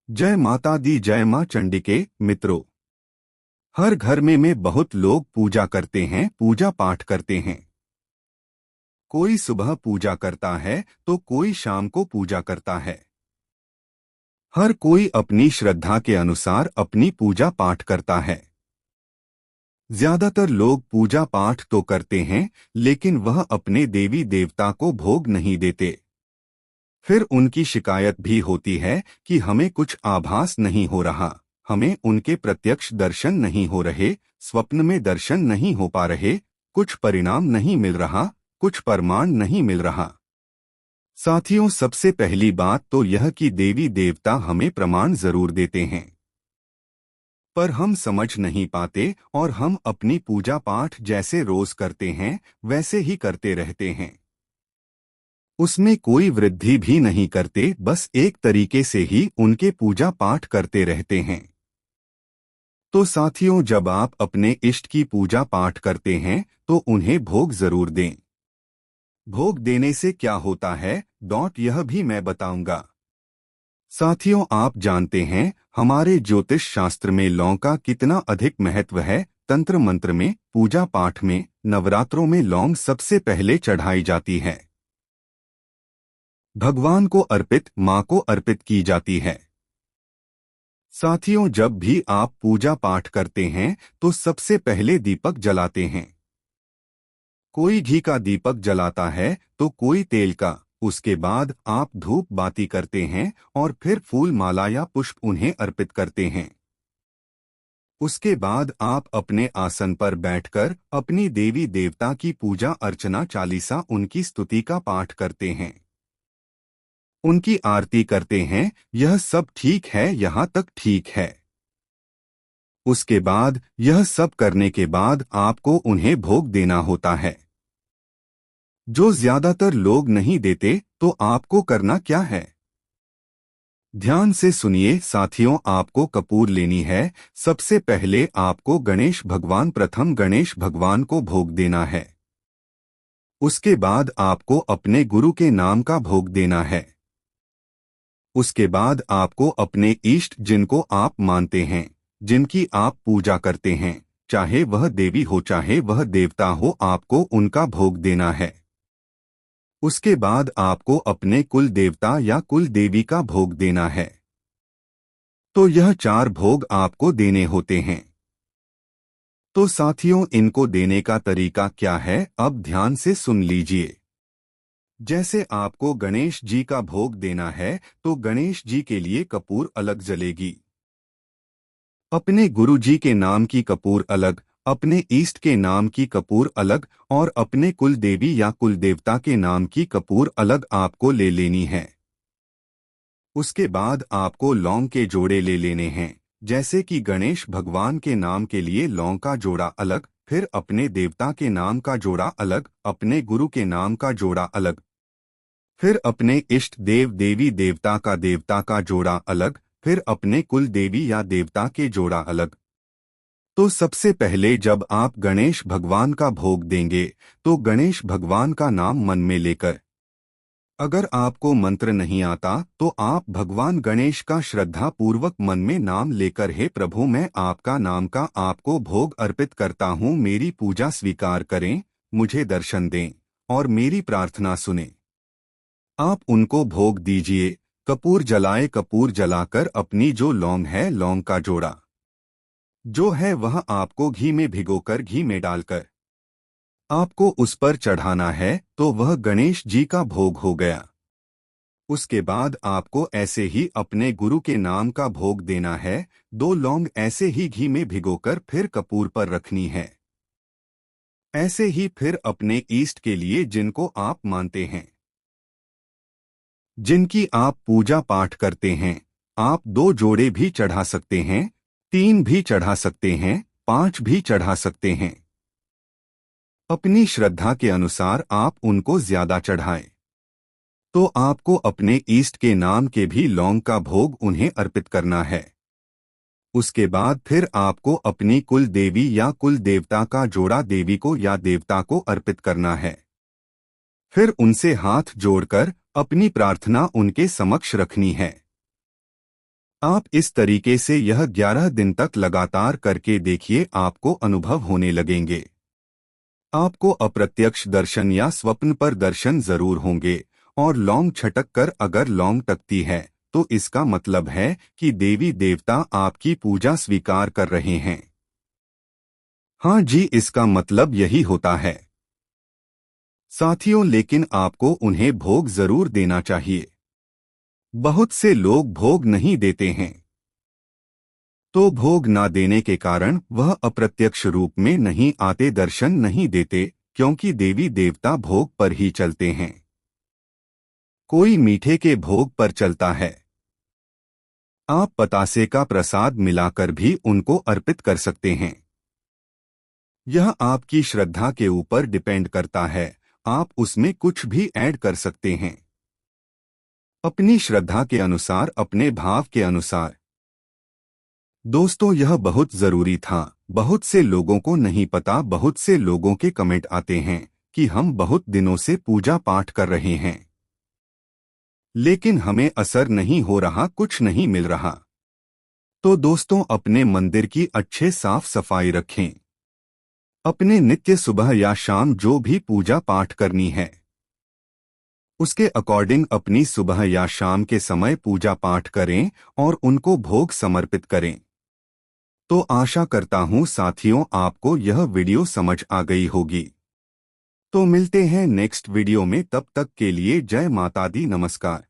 जय माता दी, जय मां चंडिके। मित्रों, हर घर में बहुत लोग पूजा करते हैं, पूजा पाठ करते हैं। कोई सुबह पूजा करता है तो कोई शाम को पूजा करता है। हर कोई अपनी श्रद्धा के अनुसार अपनी पूजा पाठ करता है। ज्यादातर लोग पूजा पाठ तो करते हैं, लेकिन वह अपने देवी देवता को भोग नहीं देते। फिर उनकी शिकायत भी होती है कि हमें कुछ आभास नहीं हो रहा, हमें उनके प्रत्यक्ष दर्शन नहीं हो रहे, स्वप्न में दर्शन नहीं हो पा रहे, कुछ परिणाम नहीं मिल रहा, कुछ प्रमाण नहीं मिल रहा। साथियों, सबसे पहली बात तो यह कि देवी देवता हमें प्रमाण जरूर देते हैं, पर हम समझ नहीं पाते और हम अपनी पूजा पाठ जैसे रोज करते हैं वैसे ही करते रहते हैं। उसमें कोई वृद्धि भी नहीं करते, बस एक तरीके से ही उनके पूजा पाठ करते रहते हैं। तो साथियों, जब आप अपने इष्ट की पूजा पाठ करते हैं तो उन्हें भोग जरूर दें। भोग देने से क्या होता है यह भी मैं बताऊंगा। साथियों, आप जानते हैं हमारे ज्योतिष शास्त्र में लौंग का कितना अधिक महत्व है। तंत्र मंत्र में, पूजा पाठ में, नवरात्रों में लौंग सबसे पहले चढ़ाई जाती है। भगवान को अर्पित, मां को अर्पित की जाती है। साथियों, जब भी आप पूजा पाठ करते हैं तो सबसे पहले दीपक जलाते हैं। कोई घी का दीपक जलाता है तो कोई तेल का। उसके बाद आप धूप बाती करते हैं और फिर फूल माला या पुष्प उन्हें अर्पित करते हैं। उसके बाद आप अपने आसन पर बैठकर अपनी देवी देवता की पूजा अर्चना, चालीसा, उनकी स्तुति का पाठ करते हैं, उनकी आरती करते हैं। यह सब ठीक है, यहाँ तक ठीक है। उसके बाद यह सब करने के बाद आपको उन्हें भोग देना होता है, जो ज्यादातर लोग नहीं देते। तो आपको करना क्या है? ध्यान से सुनिए साथियों, आपको कपूर लेनी है। सबसे पहले आपको गणेश भगवान, प्रथम गणेश भगवान को भोग देना है। उसके बाद आपको अपने गुरु के नाम का भोग देना है। उसके बाद आपको अपने इष्ट, जिनको आप मानते हैं, जिनकी आप पूजा करते हैं, चाहे वह देवी हो चाहे वह देवता हो, आपको उनका भोग देना है। उसके बाद आपको अपने कुल देवता या कुल देवी का भोग देना है। तो यह 4 भोग आपको देने होते हैं। तो साथियों, इनको देने का तरीका क्या है, अब ध्यान से सुन लीजिए। जैसे आपको गणेश जी का भोग देना है तो गणेश जी के लिए कपूर अलग जलेगी, अपने गुरु जी के नाम की कपूर अलग, अपने ईष्ट के नाम की कपूर अलग और अपने कुल देवी या कुल देवता के नाम की कपूर अलग आपको ले लेनी है। उसके बाद आपको लौंग के जोड़े ले लेने हैं। जैसे कि गणेश भगवान के नाम के लिए लौंग का जोड़ा अलग, फिर अपने देवता के नाम का जोड़ा अलग, अपने गुरु के नाम का जोड़ा अलग, फिर अपने इष्ट देव देवी देवता का जोड़ा अलग, फिर अपने कुल देवी या देवता के जोड़ा अलग। तो सबसे पहले जब आप गणेश भगवान का भोग देंगे तो गणेश भगवान का नाम मन में लेकर, अगर आपको मंत्र नहीं आता तो आप भगवान गणेश का श्रद्धा पूर्वक मन में नाम लेकर, हे प्रभु, मैं आपका नाम का आपको भोग अर्पित करता हूँ, मेरी पूजा स्वीकार करें, मुझे दर्शन दें और मेरी प्रार्थना सुनें। आप उनको भोग दीजिए। कपूर जलाए, कपूर जलाकर अपनी जो लौंग है, लौंग का जोड़ा जो है वह आपको घी में भिगोकर, घी में डालकर आपको उस पर चढ़ाना है, तो वह गणेश जी का भोग हो गया। उसके बाद आपको ऐसे ही अपने गुरु के नाम का भोग देना है। 2 लौंग ऐसे ही घी में भिगोकर फिर कपूर पर रखनी है। ऐसे ही फिर अपने ईष्ट के लिए, जिनको आप मानते हैं, जिनकी आप पूजा पाठ करते हैं, आप 2 जोड़े भी चढ़ा सकते हैं, 3 भी चढ़ा सकते हैं, 5 भी चढ़ा सकते हैं। अपनी श्रद्धा के अनुसार आप उनको ज्यादा चढ़ाएं। तो आपको अपने ईष्ट के नाम के भी लौंग का भोग उन्हें अर्पित करना है। उसके बाद फिर आपको अपनी कुल देवी या कुल देवता का जोड़ा देवी को या देवता को अर्पित करना है। फिर उनसे हाथ जोड़कर अपनी प्रार्थना उनके समक्ष रखनी है। आप इस तरीके से यह 11 दिन तक लगातार करके देखिए, आपको अनुभव होने लगेंगे। आपको अप्रत्यक्ष दर्शन या स्वप्न पर दर्शन जरूर होंगे। और लौंग छटक कर अगर लौंग टकती है तो इसका मतलब है कि देवी देवता आपकी पूजा स्वीकार कर रहे हैं। हाँ जी, इसका मतलब यही होता है साथियों, लेकिन आपको उन्हें भोग जरूर देना चाहिए। बहुत से लोग भोग नहीं देते हैं, तो भोग ना देने के कारण वह अप्रत्यक्ष रूप में नहीं आते, दर्शन नहीं देते, क्योंकि देवी देवता भोग पर ही चलते हैं। कोई मीठे के भोग पर चलता है। आप पतासे का प्रसाद मिलाकर भी उनको अर्पित कर सकते हैं। यह आपकी श्रद्धा के ऊपर डिपेंड करता है, आप उसमें कुछ भी ऐड कर सकते हैं अपनी श्रद्धा के अनुसार, अपने भाव के अनुसार। दोस्तों, यह बहुत जरूरी था। बहुत से लोगों को नहीं पता। बहुत से लोगों के कमेंट आते हैं कि हम बहुत दिनों से पूजा पाठ कर रहे हैं लेकिन हमें असर नहीं हो रहा, कुछ नहीं मिल रहा। तो दोस्तों, अपने मंदिर की अच्छे साफ सफाई रखें। अपने नित्य सुबह या शाम जो भी पूजा पाठ करनी है उसके अकॉर्डिंग अपनी सुबह या शाम के समय पूजा पाठ करें और उनको भोग समर्पित करें। तो आशा करता हूं साथियों, आपको यह वीडियो समझ आ गई होगी। तो मिलते हैं नेक्स्ट वीडियो में, तब तक के लिए जय माता दी, नमस्कार।